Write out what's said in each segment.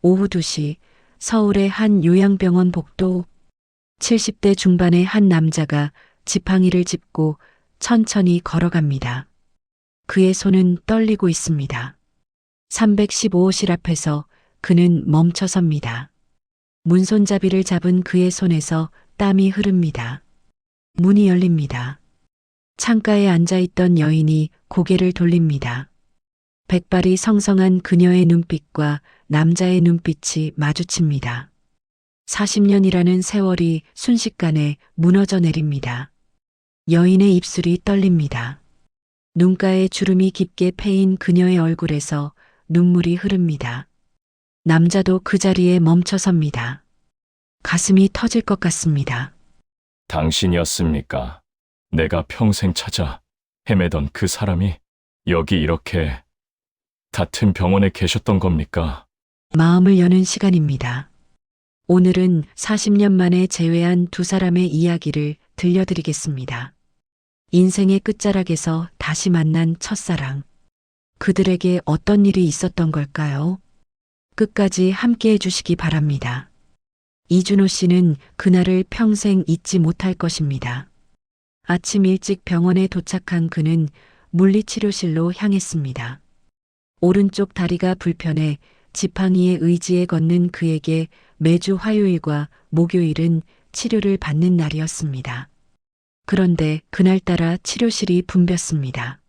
오후 2시 서울의 한 요양병원 복도. 70대 중반의 한 남자가 지팡이를 짚고 천천히 걸어갑니다. 그의 손은 떨리고 있습니다. 315호실 앞에서 그는 멈춰 섭니다. 문손잡이를 잡은 그의 손에서 땀이 흐릅니다. 문이 열립니다. 창가에 앉아있던 여인이 고개를 돌립니다. 백발이 성성한 그녀의 눈빛과 남자의 눈빛이 마주칩니다. 40년이라는 세월이 순식간에 무너져 내립니다. 여인의 입술이 떨립니다. 눈가에 주름이 깊게 패인 그녀의 얼굴에서 눈물이 흐릅니다. 남자도 그 자리에 멈춰 섭니다. 가슴이 터질 것 같습니다. 당신이었습니까? 내가 평생 찾아 헤매던 그 사람이 여기 이렇게 같은 병원에 계셨던 겁니까? 마음을 여는 시간입니다. 오늘은 40년 만에 재회한 두 사람의 이야기를 들려드리겠습니다. 인생의 끝자락에서 다시 만난 첫사랑. 그들에게 어떤 일이 있었던 걸까요? 끝까지 함께 해주시기 바랍니다. 이준호 씨는 그날을 평생 잊지 못할 것입니다. 아침 일찍 병원에 도착한 그는 물리치료실로 향했습니다. 오른쪽 다리가 불편해 지팡이에 의지해 걷는 그에게 매주 화요일과 목요일은 치료를 받는 날이었습니다. 그런데 그날따라 치료실이 붐볐습니다.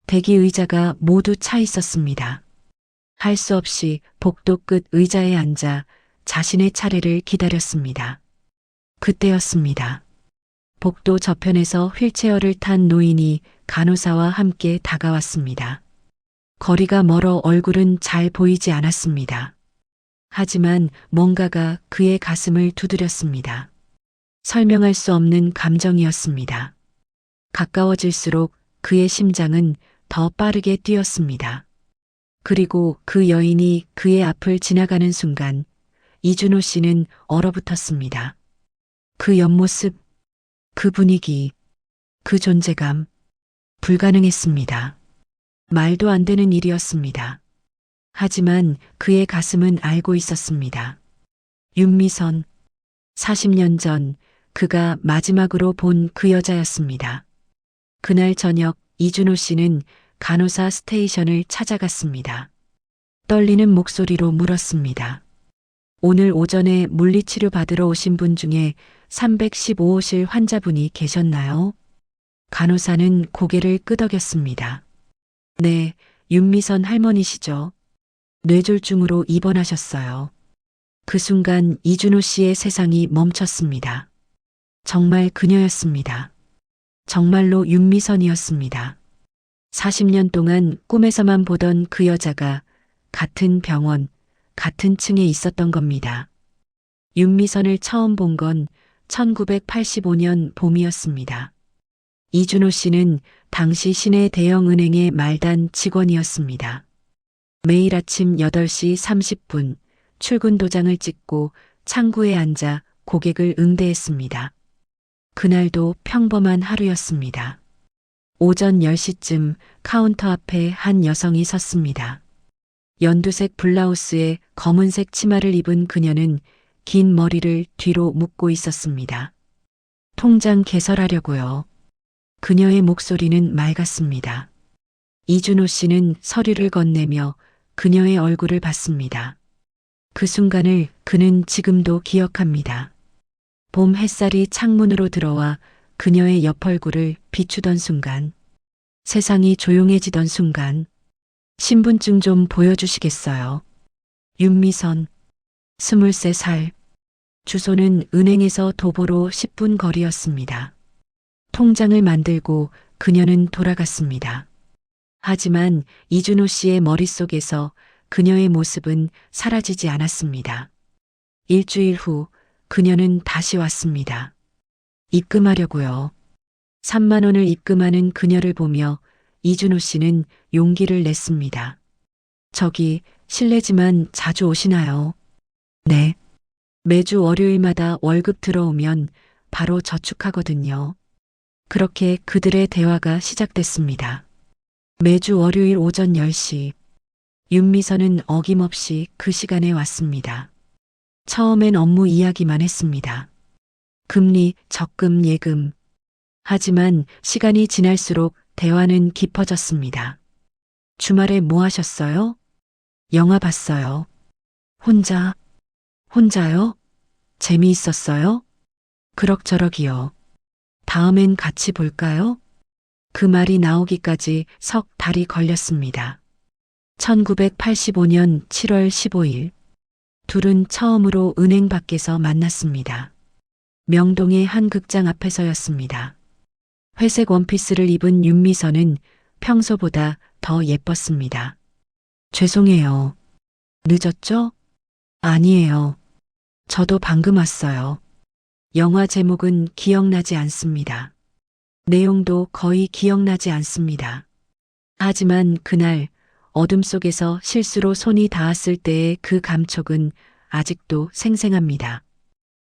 대기 의자가 모두 차 있었습니다. 할 수 없이 복도 끝 의자에 앉아 자신의 차례를 기다렸습니다. 그때였습니다. 복도 저편에서 휠체어를 탄 노인이 간호사와 함께 다가왔습니다. 거리가 멀어 얼굴은 잘 보이지 않았습니다. 하지만 뭔가가 그의 가슴을 두드렸습니다. 설명할 수 없는 감정이었습니다. 가까워질수록 그의 심장은 더 빠르게 뛰었습니다. 그리고 그 여인이 그의 앞을 지나가는 순간 이준호 씨는 얼어붙었습니다. 그 옆모습, 그 분위기, 그 존재감, 불가능했습니다. 말도 안 되는 일이었습니다. 하지만 그의 가슴은 알고 있었습니다. 윤미선, 40년 전 그가 마지막으로 본 그 여자였습니다. 그날 저녁 이준호 씨는 간호사 스테이션을 찾아갔습니다. 떨리는 목소리로 물었습니다. 오늘 오전에 물리치료 받으러 오신 분 중에 315호실 환자분이 계셨나요? 간호사는 고개를 끄덕였습니다. 네, 윤미선 할머니시죠. 뇌졸중으로 입원하셨어요. 그 순간 이준호 씨의 세상이 멈췄습니다. 정말 그녀였습니다. 정말로 윤미선이었습니다. 40년 동안 꿈에서만 보던 그 여자가 같은 병원, 같은 층에 있었던 겁니다. 윤미선을 처음 본 건 1985년 봄이었습니다. 이준호 씨는 당시 시내 대형은행의 말단 직원이었습니다. 매일 아침 8시 30분 출근 도장을 찍고 창구에 앉아 고객을 응대했습니다. 그날도 평범한 하루였습니다. 오전 10시쯤 카운터 앞에 한 여성이 섰습니다. 연두색 블라우스에 검은색 치마를 입은 그녀는 긴 머리를 뒤로 묶고 있었습니다. 통장 개설하려고요. 그녀의 목소리는 맑았습니다. 이준호 씨는 서류를 건네며 그녀의 얼굴을 봤습니다. 그 순간을 그는 지금도 기억합니다. 봄 햇살이 창문으로 들어와 그녀의 옆 얼굴을 비추던 순간, 세상이 조용해지던 순간, 신분증 좀 보여주시겠어요? 윤미선, 23살, 주소는 은행에서 도보로 10분 거리였습니다. 통장을 만들고 그녀는 돌아갔습니다. 하지만 이준호 씨의 머릿속에서 그녀의 모습은 사라지지 않았습니다. 일주일 후 그녀는 다시 왔습니다. 입금하려고요. 3만 원을 입금하는 그녀를 보며 이준호 씨는 용기를 냈습니다. 저기 실례지만 자주 오시나요? 네. 매주 월요일마다 월급 들어오면 바로 저축하거든요. 그렇게 그들의 대화가 시작됐습니다. 매주 월요일 오전 10시 윤미선은 어김없이 그 시간에 왔습니다. 처음엔 업무 이야기만 했습니다. 금리, 적금, 예금. 하지만 시간이 지날수록 대화는 깊어졌습니다. 주말에 뭐 하셨어요? 영화 봤어요. 혼자? 혼자요? 재미있었어요? 그럭저럭이요. 다음엔 같이 볼까요? 그 말이 나오기까지 석 달이 걸렸습니다. 1985년 7월 15일. 둘은 처음으로 은행 밖에서 만났습니다. 명동의 한 극장 앞에서였습니다. 회색 원피스를 입은 윤미선은 평소보다 더 예뻤습니다. 죄송해요. 늦었죠? 아니에요. 저도 방금 왔어요. 영화 제목은 기억나지 않습니다. 내용도 거의 기억나지 않습니다. 하지만 그날 어둠 속에서 실수로 손이 닿았을 때의 그 감촉은 아직도 생생합니다.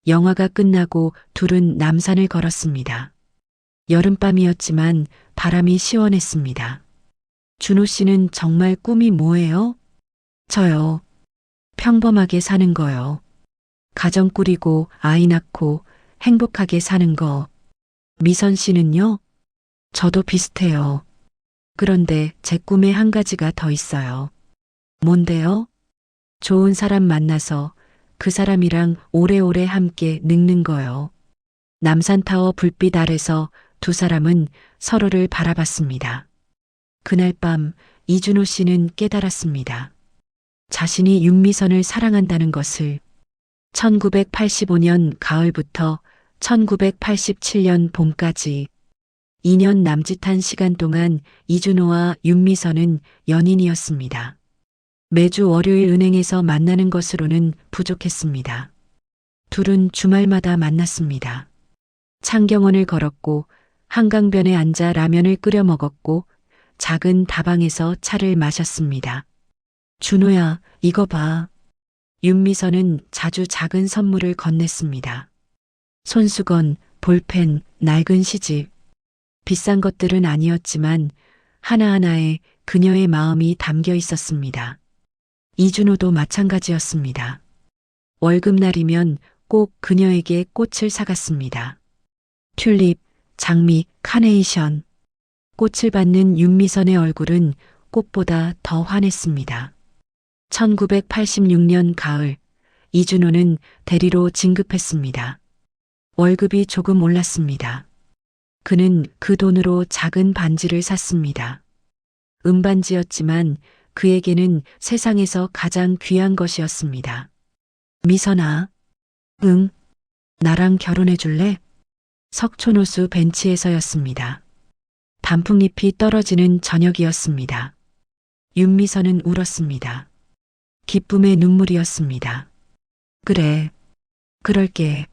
영화가 끝나고 둘은 남산을 걸었습니다. 여름밤이었지만 바람이 시원했습니다. 준호 씨는 정말 꿈이 뭐예요? 저요. 평범하게 사는 거요. 가정 꾸리고 아이 낳고 행복하게 사는 거. 미선 씨는요? 저도 비슷해요. 그런데 제 꿈에 한 가지가 더 있어요. 뭔데요? 좋은 사람 만나서 그 사람이랑 오래오래 함께 늙는 거요. 남산타워 불빛 아래서 두 사람은 서로를 바라봤습니다. 그날 밤 이준호 씨는 깨달았습니다. 자신이 윤미선을 사랑한다는 것을. 1985년 가을부터 1987년 봄까지 2년 남짓한 시간 동안 이준호와 윤미선은 연인이었습니다. 매주 월요일 은행에서 만나는 것으로는 부족했습니다. 둘은 주말마다 만났습니다. 창경원을 걸었고 한강변에 앉아 라면을 끓여 먹었고 작은 다방에서 차를 마셨습니다. 준호야, 이거 봐. 윤미선은 자주 작은 선물을 건넸습니다. 손수건, 볼펜, 낡은 시집. 비싼 것들은 아니었지만 하나하나에 그녀의 마음이 담겨 있었습니다. 이준호도 마찬가지였습니다. 월급날이면 꼭 그녀에게 꽃을 사갔습니다. 튤립, 장미, 카네이션. 꽃을 받는 윤미선의 얼굴은 꽃보다 더 환했습니다. 1986년 가을, 이준호는 대리로 진급했습니다. 월급이 조금 올랐습니다. 그는 그 돈으로 작은 반지를 샀습니다. 은반지였지만 그에게는 세상에서 가장 귀한 것이었습니다. 미선아, 응, 나랑 결혼해 줄래? 석촌호수 벤치에서였습니다. 단풍잎이 떨어지는 저녁이었습니다. 윤미선은 울었습니다. 기쁨의 눈물이었습니다. 그래, 그럴게.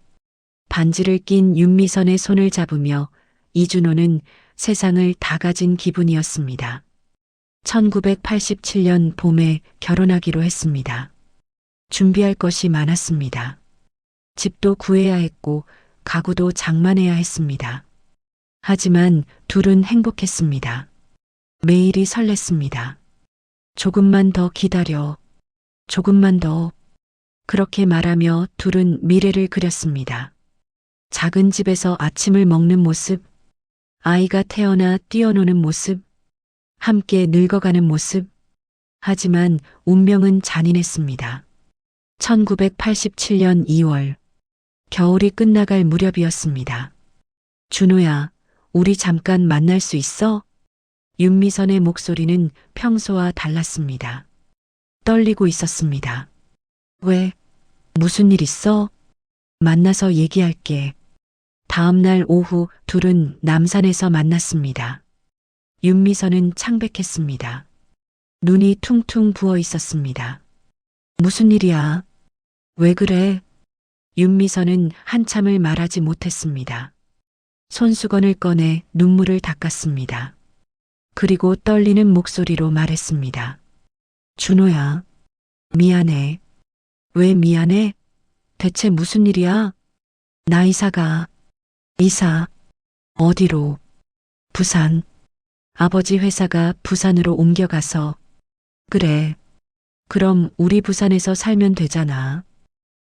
반지를 낀 윤미선의 손을 잡으며 이준호는 세상을 다 가진 기분이었습니다. 1987년 봄에 결혼하기로 했습니다. 준비할 것이 많았습니다. 집도 구해야 했고 가구도 장만해야 했습니다. 하지만 둘은 행복했습니다. 매일이 설렜습니다. 조금만 더 기다려. 조금만 더. 그렇게 말하며 둘은 미래를 그렸습니다. 작은 집에서 아침을 먹는 모습, 아이가 태어나 뛰어노는 모습, 함께 늙어가는 모습. 하지만 운명은 잔인했습니다. 1987년 2월, 겨울이 끝나갈 무렵이었습니다. 준호야, 우리 잠깐 만날 수 있어? 윤미선의 목소리는 평소와 달랐습니다. 떨리고 있었습니다. 왜? 무슨 일 있어? 만나서 얘기할게. 다음 날 오후 둘은 남산에서 만났습니다. 윤미선은 창백했습니다. 눈이 퉁퉁 부어 있었습니다. 무슨 일이야? 왜 그래? 윤미선은 한참을 말하지 못했습니다. 손수건을 꺼내 눈물을 닦았습니다. 그리고 떨리는 목소리로 말했습니다. 준호야, 미안해. 왜 미안해? 대체 무슨 일이야? 나 이사가. 이사. 어디로? 부산. 아버지 회사가 부산으로 옮겨가서. 그래. 그럼 우리 부산에서 살면 되잖아.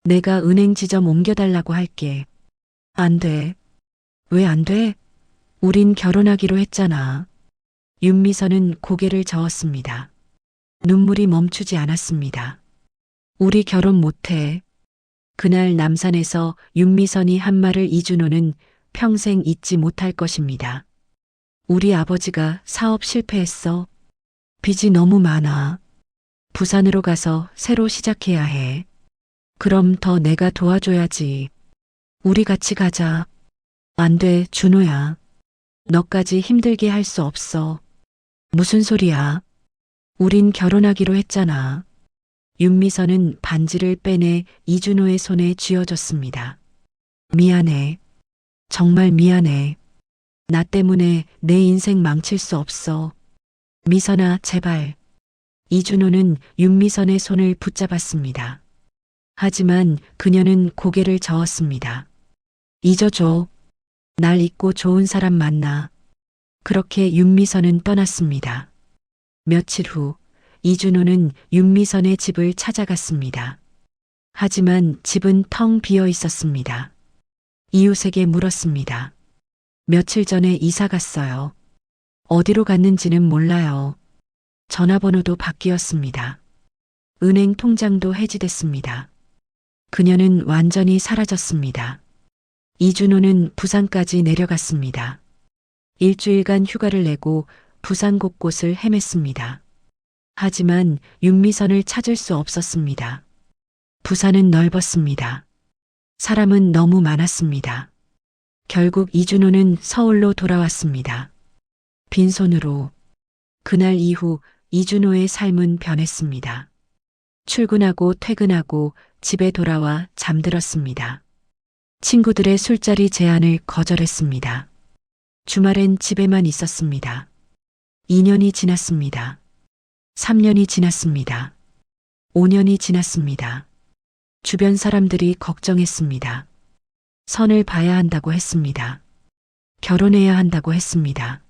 내가 은행 지점 옮겨달라고 할게. 안 돼. 왜 안 돼? 우린 결혼하기로 했잖아. 윤미선은 고개를 저었습니다. 눈물이 멈추지 않았습니다. 우리 결혼 못해. 그날 남산에서 윤미선이 한 말을 이준호는 평생 잊지 못할 것입니다. 우리 아버지가 사업 실패했어. 빚이 너무 많아. 부산으로 가서 새로 시작해야 해. 그럼 더 내가 도와줘야지. 우리 같이 가자. 안 돼, 준호야. 너까지 힘들게 할 수 없어. 무슨 소리야? 우린 결혼하기로 했잖아. 윤미선은 반지를 빼내 이준호의 손에 쥐어줬습니다. 미안해. 정말 미안해. 나 때문에 내 인생 망칠 수 없어. 미선아, 제발. 이준호는 윤미선의 손을 붙잡았습니다. 하지만 그녀는 고개를 저었습니다. 잊어줘. 날 잊고 좋은 사람 만나. 그렇게 윤미선은 떠났습니다. 며칠 후 이준호는 윤미선의 집을 찾아갔습니다. 하지만 집은 텅 비어 있었습니다. 이웃에게 물었습니다. 며칠 전에 이사 갔어요. 어디로 갔는지는 몰라요. 전화번호도 바뀌었습니다. 은행 통장도 해지됐습니다. 그녀는 완전히 사라졌습니다. 이준호는 부산까지 내려갔습니다. 일주일간 휴가를 내고 부산 곳곳을 헤맸습니다. 하지만 윤미선을 찾을 수 없었습니다. 부산은 넓었습니다. 사람은 너무 많았습니다. 결국 이준호는 서울로 돌아왔습니다. 빈손으로. 그날 이후 이준호의 삶은 변했습니다. 출근하고 퇴근하고 집에 돌아와 잠들었습니다. 친구들의 술자리 제안을 거절했습니다. 주말엔 집에만 있었습니다. 2년이 지났습니다. 3년이 지났습니다. 5년이 지났습니다. 주변 사람들이 걱정했습니다. 선을 봐야 한다고 했습니다. 결혼해야 한다고 했습니다.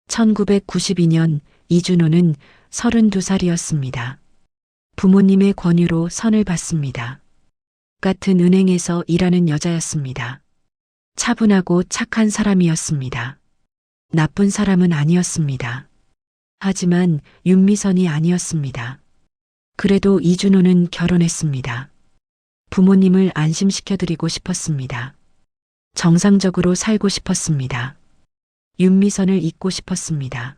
1992년 이준호는 32살이었습니다. 부모님의 권유로 선을 봤습니다. 같은 은행에서 일하는 여자였습니다. 차분하고 착한 사람이었습니다. 나쁜 사람은 아니었습니다. 하지만 윤미선이 아니었습니다. 그래도 이준호는 결혼했습니다. 부모님을 안심시켜드리고 싶었습니다. 정상적으로 살고 싶었습니다. 윤미선을 잊고 싶었습니다.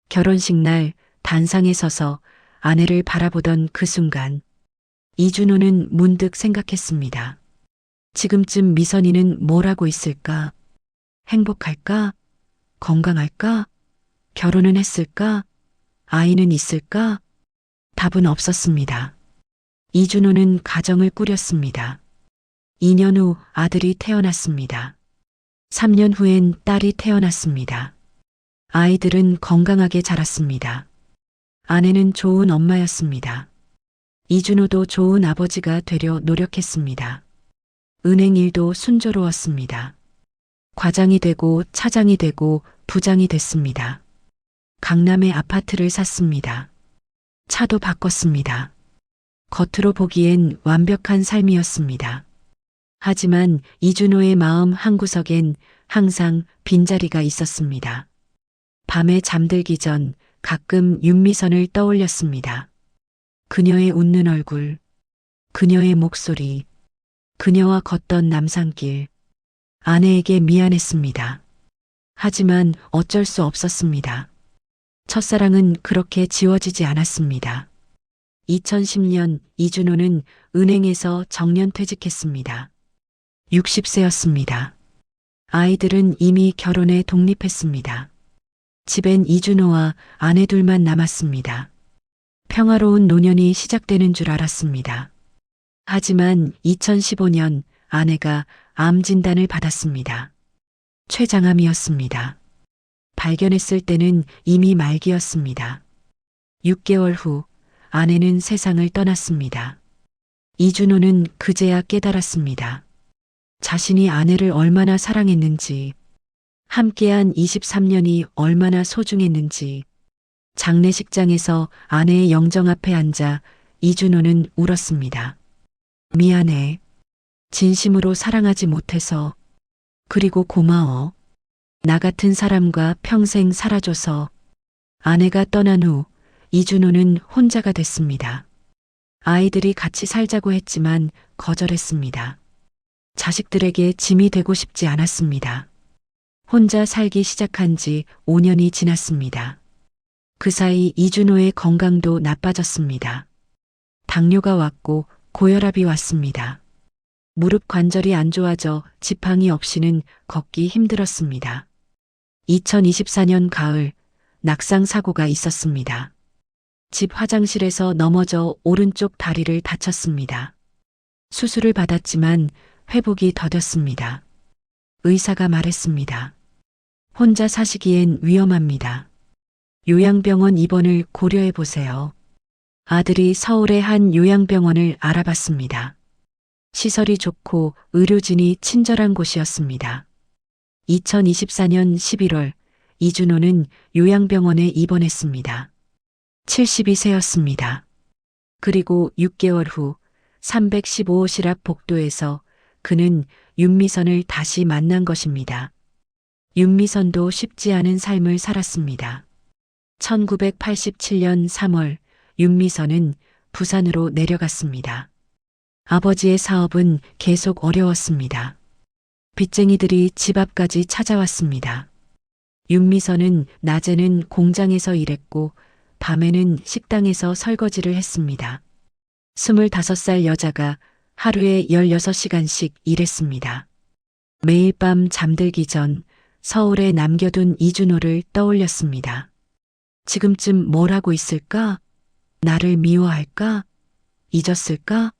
결혼식 날 단상에 서서 아내를 바라보던 그 순간 이준호는 문득 생각했습니다. 지금쯤 미선이는 뭘 하고 있을까? 행복할까? 건강할까? 결혼은 했을까? 아이는 있을까? 답은 없었습니다. 이준호는 가정을 꾸렸습니다. 2년 후 아들이 태어났습니다. 3년 후엔 딸이 태어났습니다. 아이들은 건강하게 자랐습니다. 아내는 좋은 엄마였습니다. 이준호도 좋은 아버지가 되려 노력했습니다. 은행 일도 순조로웠습니다. 과장이 되고 차장이 되고 부장이 됐습니다. 강남에 아파트를 샀습니다. 차도 바꿨습니다. 겉으로 보기엔 완벽한 삶이었습니다. 하지만 이준호의 마음 한구석엔 항상 빈자리가 있었습니다. 밤에 잠들기 전 가끔 윤미선을 떠올렸습니다. 그녀의 웃는 얼굴, 그녀의 목소리, 그녀와 걷던 남산길. 아내에게 미안했습니다. 하지만 어쩔 수 없었습니다. 첫사랑은 그렇게 지워지지 않았습니다. 2010년 이준호는 은행에서 정년퇴직했습니다. 60세였습니다. 아이들은 이미 결혼해 독립했습니다. 집엔 이준호와 아내 둘만 남았습니다. 평화로운 노년이 시작되는 줄 알았습니다. 하지만 2015년 아내가 암 진단을 받았습니다. 췌장암이었습니다. 발견했을 때는 이미 말기였습니다. 6개월 후 아내는 세상을 떠났습니다. 이준호는 그제야 깨달았습니다. 자신이 아내를 얼마나 사랑했는지, 함께한 23년이 얼마나 소중했는지, 장례식장에서 아내의 영정 앞에 앉아 이준호는 울었습니다. 미안해. 진심으로 사랑하지 못해서. 그리고 고마워. 나 같은 사람과 평생 살아줘서. 아내가 떠난 후 이준호는 혼자가 됐습니다. 아이들이 같이 살자고 했지만 거절했습니다. 자식들에게 짐이 되고 싶지 않았습니다. 혼자 살기 시작한 지 5년이 지났습니다. 그 사이 이준호의 건강도 나빠졌습니다. 당뇨가 왔고 고혈압이 왔습니다. 무릎 관절이 안 좋아져 지팡이 없이는 걷기 힘들었습니다. 2024년 가을 낙상 사고가 있었습니다. 집 화장실에서 넘어져 오른쪽 다리를 다쳤습니다. 수술을 받았지만 회복이 더뎠습니다. 의사가 말했습니다. 혼자 사시기엔 위험합니다. 요양병원 입원을 고려해 보세요. 아들이 서울의 한 요양병원을 알아봤습니다. 시설이 좋고 의료진이 친절한 곳이었습니다. 2024년 11월 이준호는 요양병원에 입원했습니다. 72세였습니다. 그리고 6개월 후 315호실 앞 복도에서 그는 윤미선을 다시 만난 것입니다. 윤미선도 쉽지 않은 삶을 살았습니다. 1987년 3월 윤미선은 부산으로 내려갔습니다. 아버지의 사업은 계속 어려웠습니다. 빚쟁이들이 집 앞까지 찾아왔습니다. 윤미선은 낮에는 공장에서 일했고 밤에는 식당에서 설거지를 했습니다. 25살 여자가 하루에 16시간씩 일했습니다. 매일 밤 잠들기 전 서울에 남겨둔 이준호를 떠올렸습니다. 지금쯤 뭘 하고 있을까? 나를 미워할까? 잊었을까?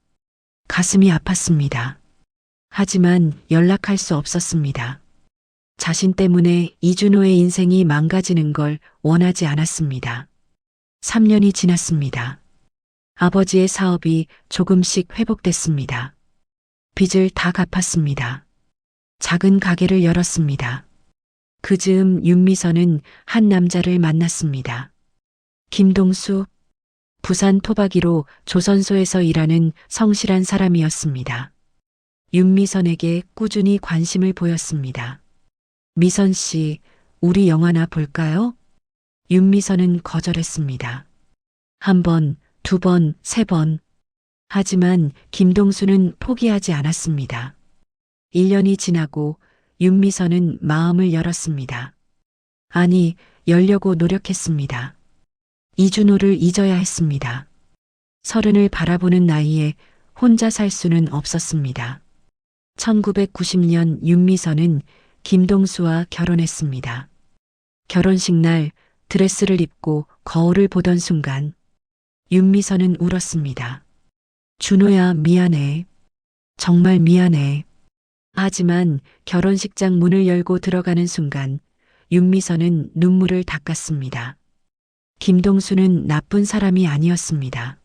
가슴이 아팠습니다. 하지만 연락할 수 없었습니다. 자신 때문에 이준호의 인생이 망가지는 걸 원하지 않았습니다. 3년이 지났습니다. 아버지의 사업이 조금씩 회복됐습니다. 빚을 다 갚았습니다. 작은 가게를 열었습니다. 그 즈음 윤미선은 한 남자를 만났습니다. 김동수, 부산 토박이로 조선소에서 일하는 성실한 사람이었습니다. 윤미선에게 꾸준히 관심을 보였습니다. 미선 씨, 우리 영화나 볼까요? 윤미선은 거절했습니다. 한 번, 두 번, 세 번. 하지만 김동수는 포기하지 않았습니다. 1년이 지나고 윤미선은 마음을 열었습니다. 아니, 열려고 노력했습니다. 이준호를 잊어야 했습니다. 30을 바라보는 나이에 혼자 살 수는 없었습니다. 1990년 윤미선은 김동수와 결혼했습니다. 결혼식 날 드레스를 입고 거울을 보던 순간 윤미선은 울었습니다. 준호야, 미안해. 정말 미안해. 하지만 결혼식장 문을 열고 들어가는 순간 윤미선은 눈물을 닦았습니다. 김동수는 나쁜 사람이 아니었습니다.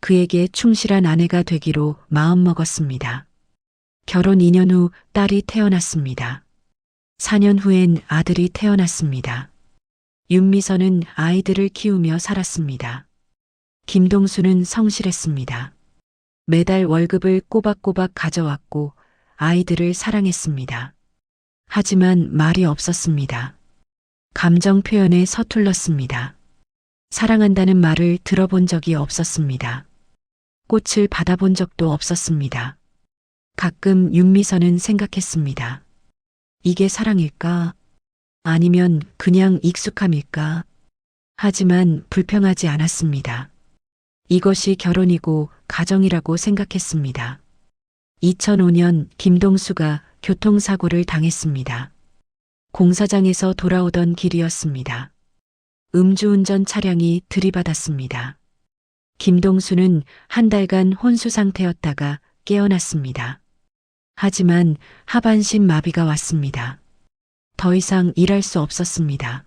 그에게 충실한 아내가 되기로 마음먹었습니다. 결혼 2년 후 딸이 태어났습니다. 4년 후엔 아들이 태어났습니다. 윤미선은 아이들을 키우며 살았습니다. 김동수는 성실했습니다. 매달 월급을 꼬박꼬박 가져왔고 아이들을 사랑했습니다. 하지만 말이 없었습니다. 감정 표현에 서툴렀습니다. 사랑한다는 말을 들어본 적이 없었습니다. 꽃을 받아본 적도 없었습니다. 가끔 윤미선은 생각했습니다. 이게 사랑일까? 아니면 그냥 익숙함일까? 하지만 불평하지 않았습니다. 이것이 결혼이고 가정이라고 생각했습니다. 2005년 김동수가 교통사고를 당했습니다. 공사장에서 돌아오던 길이었습니다. 음주운전 차량이 들이받았습니다. 김동수는 한 달간 혼수 상태였다가 깨어났습니다. 하지만 하반신 마비가 왔습니다. 더 이상 일할 수 없었습니다.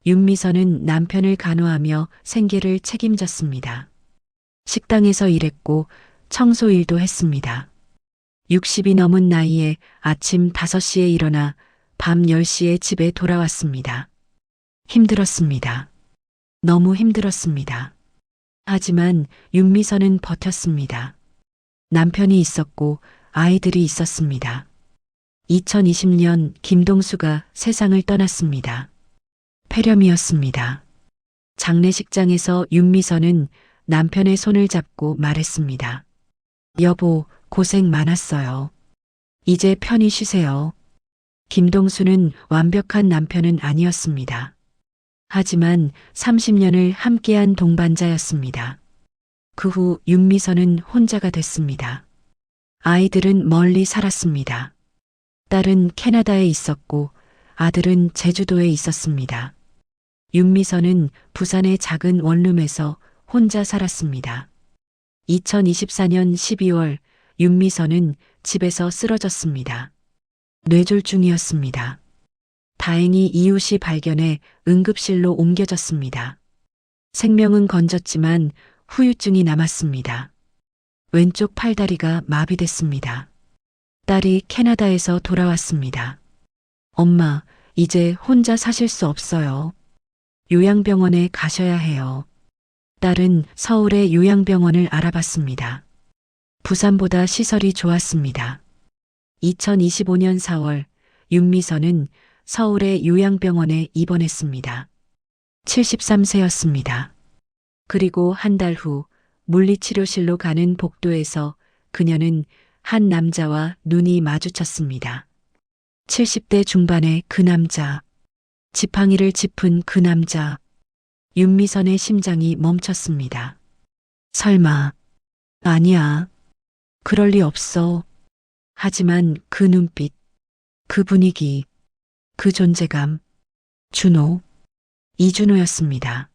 윤미선은 남편을 간호하며 생계를 책임졌습니다. 식당에서 일했고 청소 일도 했습니다. 60이 넘은 나이에 아침 5시에 일어나 밤 10시에 집에 돌아왔습니다. 힘들었습니다. 너무 힘들었습니다. 하지만 윤미선은 버텼습니다. 남편이 있었고 아이들이 있었습니다. 2020년 김동수가 세상을 떠났습니다. 폐렴이었습니다. 장례식장에서 윤미선은 남편의 손을 잡고 말했습니다. 여보, 고생 많았어요. 이제 편히 쉬세요. 김동수는 완벽한 남편은 아니었습니다. 하지만 30년을 함께한 동반자였습니다. 그 후 윤미선은 혼자가 됐습니다. 아이들은 멀리 살았습니다. 딸은 캐나다에 있었고 아들은 제주도에 있었습니다. 윤미선은 부산의 작은 원룸에서 혼자 살았습니다. 2024년 12월 윤미선은 집에서 쓰러졌습니다. 뇌졸중이었습니다. 다행히 이웃이 발견해 응급실로 옮겨졌습니다. 생명은 건졌지만 후유증이 남았습니다. 왼쪽 팔다리가 마비됐습니다. 딸이 캐나다에서 돌아왔습니다. 엄마, 이제 혼자 사실 수 없어요. 요양병원에 가셔야 해요. 딸은 서울의 요양병원을 알아봤습니다. 부산보다 시설이 좋았습니다. 2025년 4월 윤미선은 서울의 요양병원에 입원했습니다. 73세였습니다. 그리고 한 달 후 물리치료실로 가는 복도에서 그녀는 한 남자와 눈이 마주쳤습니다. 70대 중반의 그 남자, 지팡이를 짚은 그 남자, 윤미선의 심장이 멈췄습니다. 설마, 아니야. 그럴 리 없어. 하지만 그 눈빛, 그 분위기, 그 존재감, 준호, 이준호였습니다.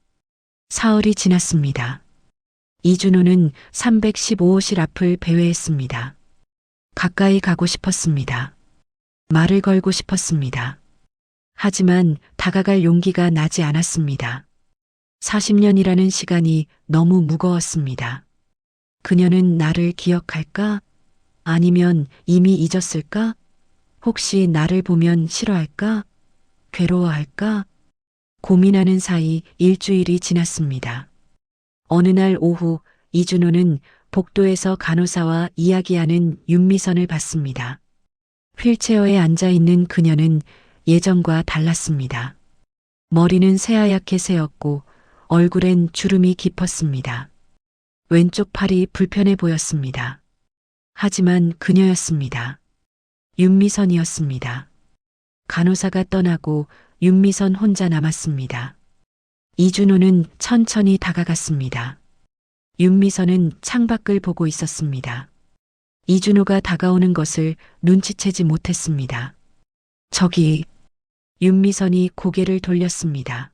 사흘이 지났습니다. 이준호는 315호실 앞을 배회했습니다. 가까이 가고 싶었습니다. 말을 걸고 싶었습니다. 하지만 다가갈 용기가 나지 않았습니다. 40년이라는 시간이 너무 무거웠습니다. 그녀는 나를 기억할까? 아니면 이미 잊었을까? 혹시 나를 보면 싫어할까? 괴로워할까? 고민하는 사이 일주일이 지났습니다. 어느 날 오후 이준호는 복도에서 간호사와 이야기하는 윤미선을 봤습니다. 휠체어에 앉아 있는 그녀는 예전과 달랐습니다. 머리는 새하얗게 새었고 얼굴엔 주름이 깊었습니다. 왼쪽 팔이 불편해 보였습니다. 하지만 그녀였습니다. 윤미선이었습니다. 간호사가 떠나고 윤미선 혼자 남았습니다. 이준호는 천천히 다가갔습니다. 윤미선은 창밖을 보고 있었습니다. 이준호가 다가오는 것을 눈치채지 못했습니다. 저기, 윤미선이 고개를 돌렸습니다.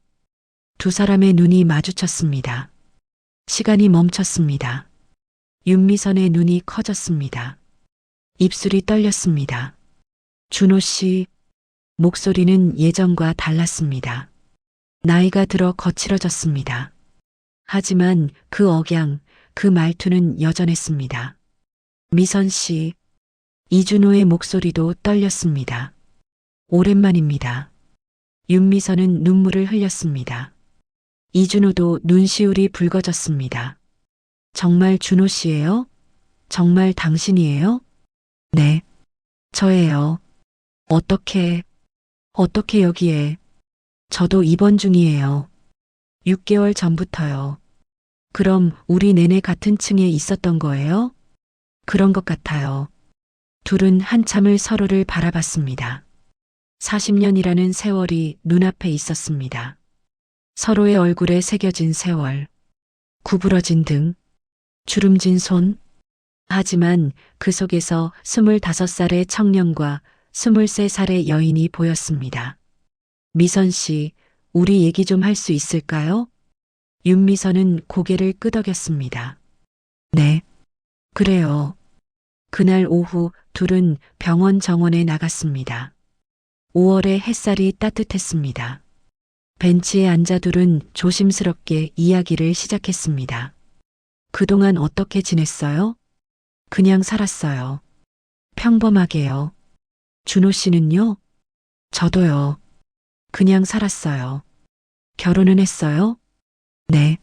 두 사람의 눈이 마주쳤습니다. 시간이 멈췄습니다. 윤미선의 눈이 커졌습니다. 입술이 떨렸습니다. 준호 씨, 목소리는 예전과 달랐습니다. 나이가 들어 거칠어졌습니다. 하지만 그 억양, 그 말투는 여전했습니다. 미선 씨, 이준호의 목소리도 떨렸습니다. 오랜만입니다. 윤미선은 눈물을 흘렸습니다. 이준호도 눈시울이 붉어졌습니다. 정말 준호 씨예요? 정말 당신이에요? 네, 저예요. 어떻게 여기에? 저도 입원 중이에요. 6개월 전부터요. 그럼 우리 내내 같은 층에 있었던 거예요? 그런 것 같아요. 둘은 한참을 서로를 바라봤습니다. 40년이라는 세월이 눈앞에 있었습니다. 서로의 얼굴에 새겨진 세월, 구부러진 등, 주름진 손. 하지만 그 속에서 25살의 청년과 23살의 여인이 보였습니다. 미선 씨, 우리 얘기 좀 할 수 있을까요? 윤미선은 고개를 끄덕였습니다. 네, 그래요. 그날 오후 둘은 병원 정원에 나갔습니다. 5월의 햇살이 따뜻했습니다. 벤치에 앉아 둘은 조심스럽게 이야기를 시작했습니다. 그동안 어떻게 지냈어요? 그냥 살았어요. 평범하게요. 준호 씨는요? 저도요. 그냥 살았어요. 결혼은 했어요? 네,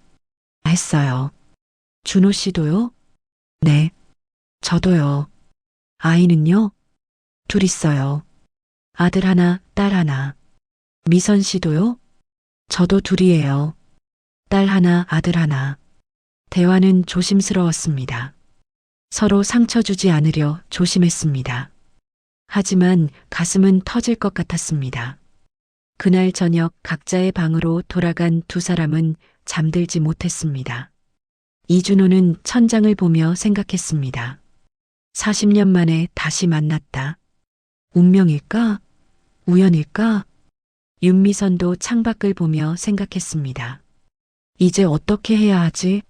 했어요. 준호 씨도요? 네, 저도요. 아이는요? 둘 있어요. 아들 하나, 딸 하나. 미선 씨도요? 저도 둘이에요. 딸 하나, 아들 하나. 대화는 조심스러웠습니다. 서로 상처 주지 않으려 조심했습니다. 하지만 가슴은 터질 것 같았습니다. 그날 저녁 각자의 방으로 돌아간 두 사람은 잠들지 못했습니다. 이준호는 천장을 보며 생각했습니다. 40년 만에 다시 만났다. 운명일까? 우연일까? 윤미선도 창밖을 보며 생각했습니다. 이제 어떻게 해야 하지?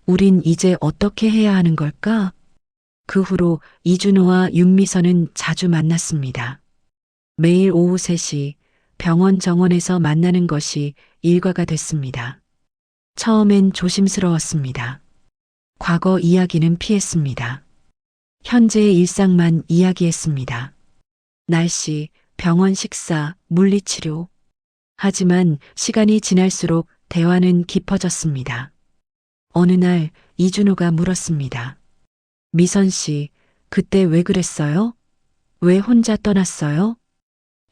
우린 이제 어떻게 해야 하는 걸까? 그 후로 이준호와 윤미선은 자주 만났습니다. 매일 오후 3시 병원 정원에서 만나는 것이 일과가 됐습니다. 처음엔 조심스러웠습니다. 과거 이야기는 피했습니다. 현재의 일상만 이야기했습니다. 날씨, 병원 식사, 물리치료. 하지만 시간이 지날수록 대화는 깊어졌습니다. 어느 날 이준호가 물었습니다. 미선 씨, 그때 왜 그랬어요? 왜 혼자 떠났어요?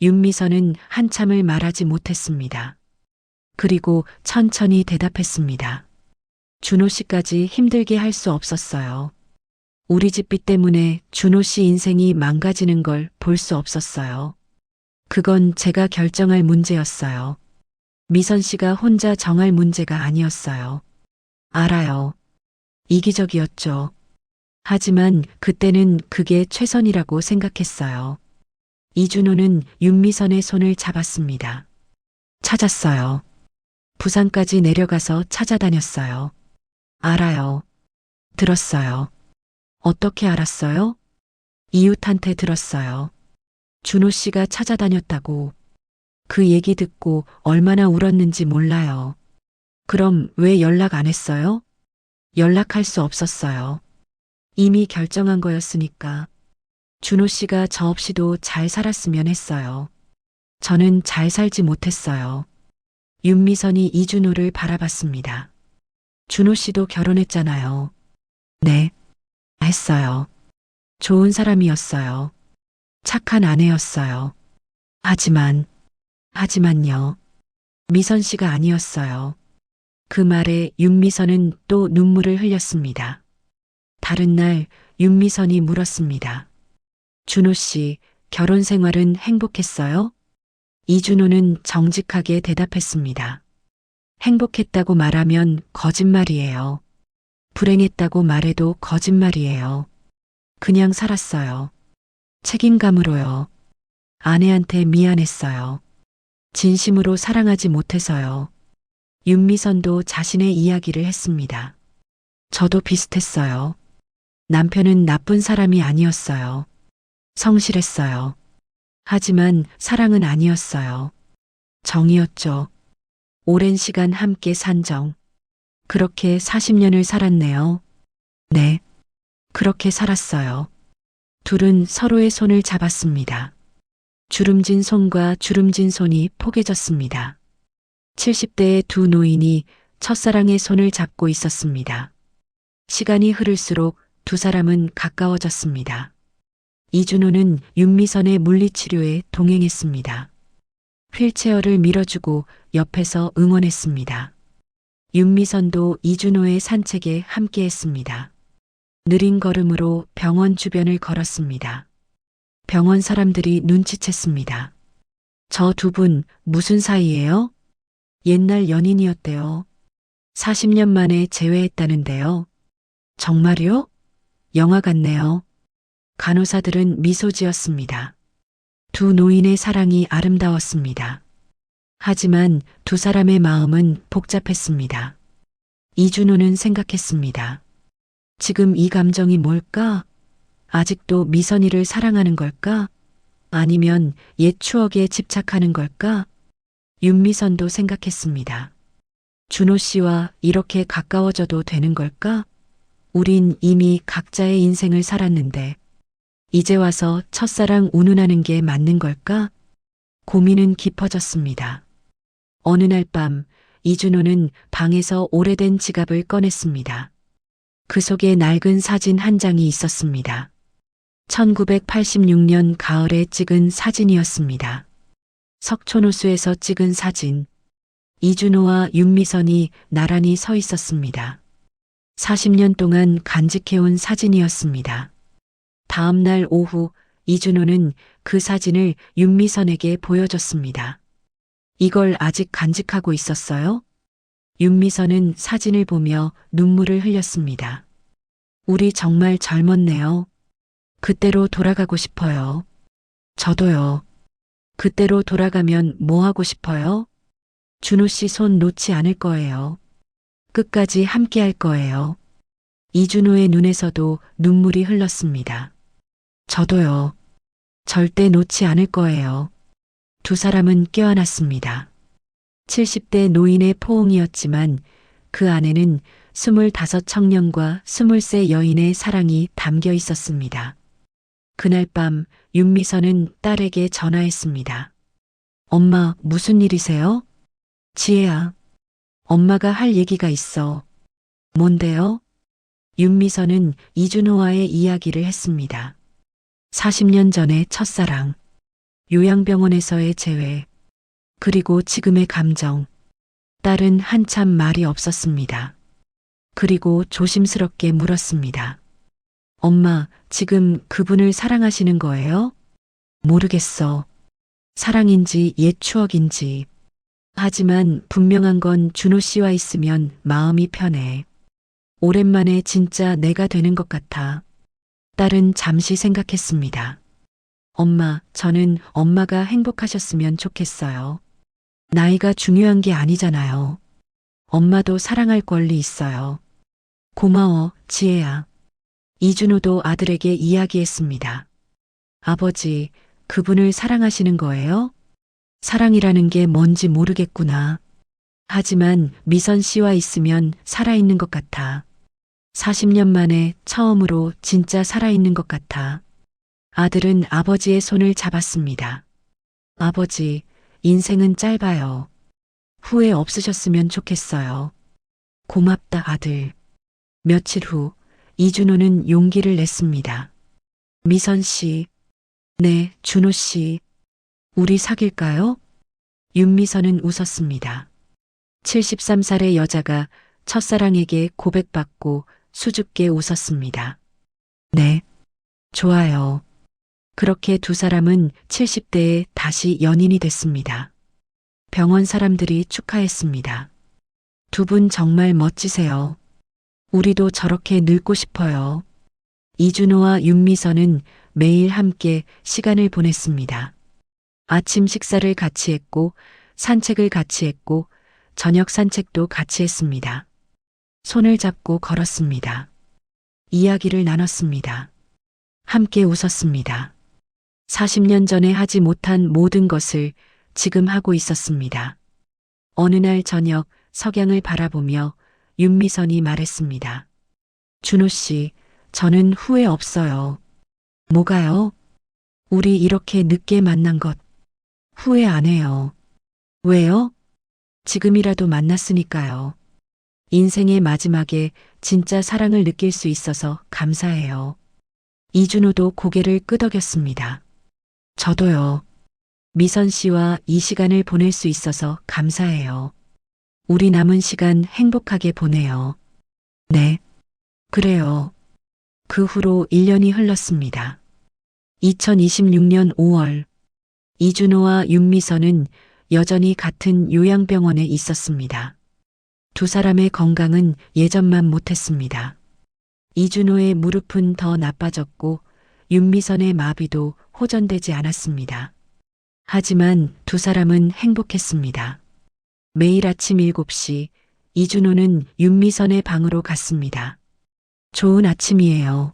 윤미선은 한참을 말하지 못했습니다. 그리고 천천히 대답했습니다. 준호 씨까지 힘들게 할 수 없었어요. 우리 집비 때문에 준호 씨 인생이 망가지는 걸 볼 수 없었어요. 그건 제가 결정할 문제였어요. 미선 씨가 혼자 정할 문제가 아니었어요. 알아요. 이기적이었죠. 하지만 그때는 그게 최선이라고 생각했어요. 이준호는 윤미선의 손을 잡았습니다. 찾았어요. 부산까지 내려가서 찾아다녔어요. 알아요. 들었어요. 어떻게 알았어요? 이웃한테 들었어요. 준호 씨가 찾아다녔다고. 그 얘기 듣고 얼마나 울었는지 몰라요. 그럼 왜 연락 안 했어요? 연락할 수 없었어요. 이미 결정한 거였으니까. 준호 씨가 저 없이도 잘 살았으면 했어요. 저는 잘 살지 못했어요. 윤미선이 이준호를 바라봤습니다. 준호 씨도 결혼했잖아요. 네, 했어요. 좋은 사람이었어요. 착한 아내였어요. 하지만요. 미선 씨가 아니었어요. 그 말에 윤미선은 또 눈물을 흘렸습니다. 다른 날 윤미선이 물었습니다. 준호 씨, 결혼 생활은 행복했어요? 이준호는 정직하게 대답했습니다. 행복했다고 말하면 거짓말이에요. 불행했다고 말해도 거짓말이에요. 그냥 살았어요. 책임감으로요. 아내한테 미안했어요. 진심으로 사랑하지 못해서요. 윤미선도 자신의 이야기를 했습니다. 저도 비슷했어요. 남편은 나쁜 사람이 아니었어요. 성실했어요. 하지만 사랑은 아니었어요. 정이었죠. 오랜 시간 함께 산 정. 그렇게 40년을 살았네요. 네, 그렇게 살았어요. 둘은 서로의 손을 잡았습니다. 주름진 손과 주름진 손이 포개졌습니다. 70대의 두 노인이 첫사랑의 손을 잡고 있었습니다. 시간이 흐를수록 두 사람은 가까워졌습니다. 이준호는 윤미선의 물리치료에 동행했습니다. 휠체어를 밀어주고 옆에서 응원했습니다. 윤미선도 이준호의 산책에 함께했습니다. 느린 걸음으로 병원 주변을 걸었습니다. 병원 사람들이 눈치챘습니다. 저 두 분 무슨 사이예요? 옛날 연인이었대요. 40년 만에 재회했다는데요. 정말요? 영화 같네요. 간호사들은 미소 지었습니다. 두 노인의 사랑이 아름다웠습니다. 하지만 두 사람의 마음은 복잡했습니다. 이준호는 생각했습니다. 지금 이 감정이 뭘까? 아직도 미선이를 사랑하는 걸까? 아니면 옛 추억에 집착하는 걸까? 윤미선도 생각했습니다. 준호 씨와 이렇게 가까워져도 되는 걸까? 우린 이미 각자의 인생을 살았는데 이제 와서 첫사랑 운운하는 게 맞는 걸까? 고민은 깊어졌습니다. 어느 날 밤 이준호는 방에서 오래된 지갑을 꺼냈습니다. 그 속에 낡은 사진 한 장이 있었습니다. 1986년 가을에 찍은 사진이었습니다. 석촌호수에서 찍은 사진. 이준호와 윤미선이 나란히 서 있었습니다. 40년 동안 간직해온 사진이었습니다. 다음 날 오후 이준호는 그 사진을 윤미선에게 보여줬습니다. 이걸 아직 간직하고 있었어요? 윤미선은 사진을 보며 눈물을 흘렸습니다. 우리 정말 젊었네요. 그때로 돌아가고 싶어요. 저도요. 그때로 돌아가면 뭐 하고 싶어요? 준호 씨 손 놓지 않을 거예요. 끝까지 함께 할 거예요. 이준호의 눈에서도 눈물이 흘렀습니다. 저도요. 절대 놓지 않을 거예요. 두 사람은 껴안았습니다. 70대 노인의 포옹이었지만 그 안에는 25 청년과 23 여인의 사랑이 담겨 있었습니다. 그날 밤 윤미선은 딸에게 전화했습니다. 엄마, 무슨 일이세요? 지혜야, 엄마가 할 얘기가 있어. 뭔데요? 윤미선은 이준호와의 이야기를 했습니다. 40년 전의 첫사랑, 요양병원에서의 재회, 그리고 지금의 감정. 딸은 한참 말이 없었습니다. 그리고 조심스럽게 물었습니다. 엄마, 지금 그분을 사랑하시는 거예요? 모르겠어. 사랑인지 옛 추억인지. 하지만 분명한 건 준호 씨와 있으면 마음이 편해. 오랜만에 진짜 내가 되는 것 같아. 딸은 잠시 생각했습니다. 엄마, 저는 엄마가 행복하셨으면 좋겠어요. 나이가 중요한 게 아니잖아요. 엄마도 사랑할 권리 있어요. 고마워, 지혜야. 이준호도 아들에게 이야기했습니다. 아버지, 그분을 사랑하시는 거예요? 사랑이라는 게 뭔지 모르겠구나. 하지만 미선 씨와 있으면 살아있는 것 같아. 40년 만에 처음으로 진짜 살아있는 것 같아. 아들은 아버지의 손을 잡았습니다. 아버지, 인생은 짧아요. 후회 없으셨으면 좋겠어요. 고맙다, 아들. 며칠 후, 이준호는 용기를 냈습니다. 미선 씨. 네, 준호 씨. 우리 사귈까요? 윤미선은 웃었습니다. 73살의 여자가 첫사랑에게 고백받고 수줍게 웃었습니다. 네, 좋아요. 그렇게 두 사람은 70대에 다시 연인이 됐습니다. 병원 사람들이 축하했습니다. 두 분 정말 멋지세요. 우리도 저렇게 늙고 싶어요. 이준호와 윤미선은 매일 함께 시간을 보냈습니다. 아침 식사를 같이 했고, 산책을 같이 했고, 저녁 산책도 같이 했습니다. 손을 잡고 걸었습니다. 이야기를 나눴습니다. 함께 웃었습니다. 40년 전에 하지 못한 모든 것을 지금 하고 있었습니다. 어느 날 저녁 석양을 바라보며 윤미선이 말했습니다. 준호 씨, 저는 후회 없어요. 뭐가요? 우리 이렇게 늦게 만난 것. 후회 안 해요. 왜요? 지금이라도 만났으니까요. 인생의 마지막에 진짜 사랑을 느낄 수 있어서 감사해요. 이준호도 고개를 끄덕였습니다. 저도요. 미선 씨와 이 시간을 보낼 수 있어서 감사해요. 우리 남은 시간 행복하게 보내요. 네. 그래요. 그 후로 1년이 흘렀습니다. 2026년 5월, 이준호와 윤미선은 여전히 같은 요양병원에 있었습니다. 두 사람의 건강은 예전만 못했습니다. 이준호의 무릎은 더 나빠졌고 윤미선의 마비도 호전되지 않았습니다. 하지만 두 사람은 행복했습니다. 매일 아침 7시 이준호는 윤미선의 방으로 갔습니다. 좋은 아침이에요.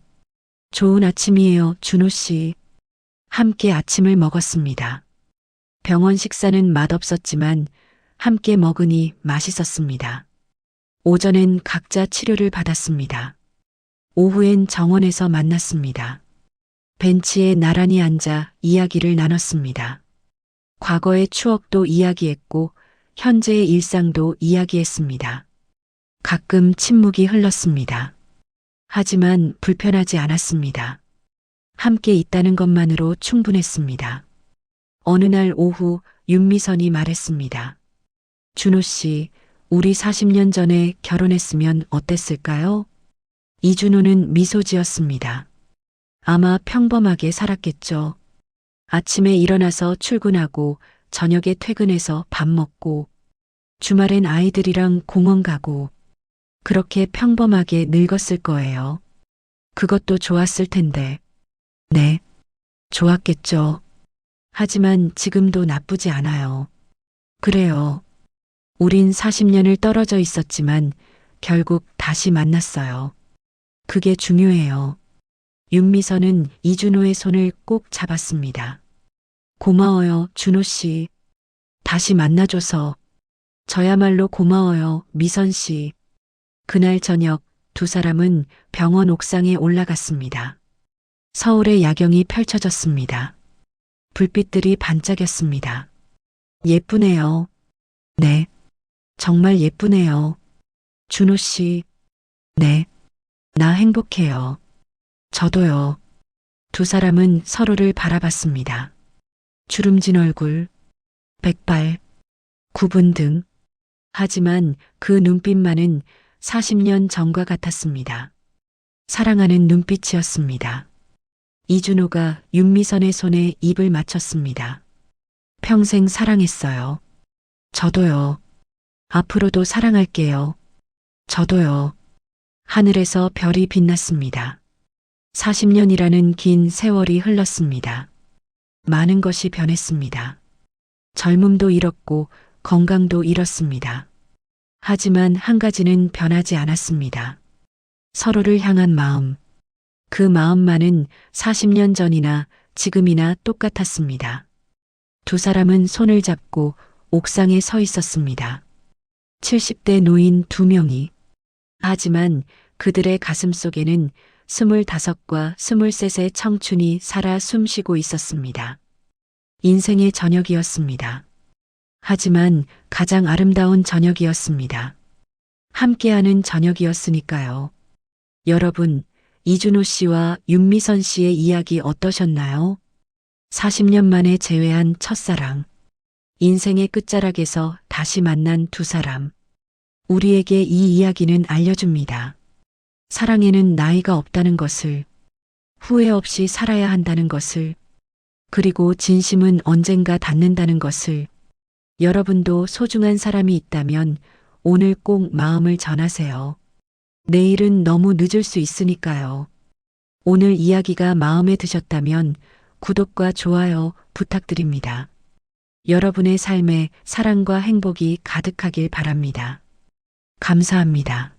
좋은 아침이에요, 준호 씨. 함께 아침을 먹었습니다. 병원 식사는 맛없었지만 함께 먹으니 맛있었습니다. 오전엔 각자 치료를 받았습니다. 오후엔 정원에서 만났습니다. 벤치에 나란히 앉아 이야기를 나눴습니다. 과거의 추억도 이야기했고 현재의 일상도 이야기했습니다. 가끔 침묵이 흘렀습니다. 하지만 불편하지 않았습니다. 함께 있다는 것만으로 충분했습니다. 어느 날 오후 윤미선이 말했습니다. 준호 씨, 우리 40년 전에 결혼했으면 어땠을까요? 이준호는 미소 지었습니다. 아마 평범하게 살았겠죠. 아침에 일어나서 출근하고 저녁에 퇴근해서 밥 먹고 주말엔 아이들이랑 공원 가고 그렇게 평범하게 늙었을 거예요. 그것도 좋았을 텐데. 네, 좋았겠죠. 하지만 지금도 나쁘지 않아요. 그래요. 우린 40년을 떨어져 있었지만 결국 다시 만났어요. 그게 중요해요. 윤미선은 이준호의 손을 꼭 잡았습니다. 고마워요, 준호 씨. 다시 만나줘서. 저야말로 고마워요, 미선 씨. 그날 저녁 두 사람은 병원 옥상에 올라갔습니다. 서울의 야경이 펼쳐졌습니다. 불빛들이 반짝였습니다. 예쁘네요. 네. 정말 예쁘네요. 준호 씨. 네. 나 행복해요. 저도요. 두 사람은 서로를 바라봤습니다. 주름진 얼굴, 백발, 구분 등. 하지만 그 눈빛만은 40년 전과 같았습니다. 사랑하는 눈빛이었습니다. 이준호가 윤미선의 손에 입을 맞췄습니다. 평생 사랑했어요. 저도요. 앞으로도 사랑할게요. 저도요. 하늘에서 별이 빛났습니다. 40년이라는 긴 세월이 흘렀습니다. 많은 것이 변했습니다. 젊음도 잃었고 건강도 잃었습니다. 하지만 한 가지는 변하지 않았습니다. 서로를 향한 마음. 그 마음만은 40년 전이나 지금이나 똑같았습니다. 두 사람은 손을 잡고 옥상에 서 있었습니다. 70대 노인 두 명이. 하지만 그들의 가슴 속에는 25과 23의 청춘이 살아 숨쉬고 있었습니다. 인생의 저녁이었습니다. 하지만 가장 아름다운 저녁이었습니다. 함께하는 저녁이었으니까요. 여러분, 이준호 씨와 윤미선 씨의 이야기 어떠셨나요? 40년 만에 재회한 첫사랑. 인생의 끝자락에서 다시 만난 두 사람. 우리에게 이 이야기는 알려줍니다. 사랑에는 나이가 없다는 것을, 후회 없이 살아야 한다는 것을, 그리고 진심은 언젠가 닿는다는 것을. 여러분도 소중한 사람이 있다면 오늘 꼭 마음을 전하세요. 내일은 너무 늦을 수 있으니까요. 오늘 이야기가 마음에 드셨다면 구독과 좋아요 부탁드립니다. 여러분의 삶에 사랑과 행복이 가득하길 바랍니다. 감사합니다.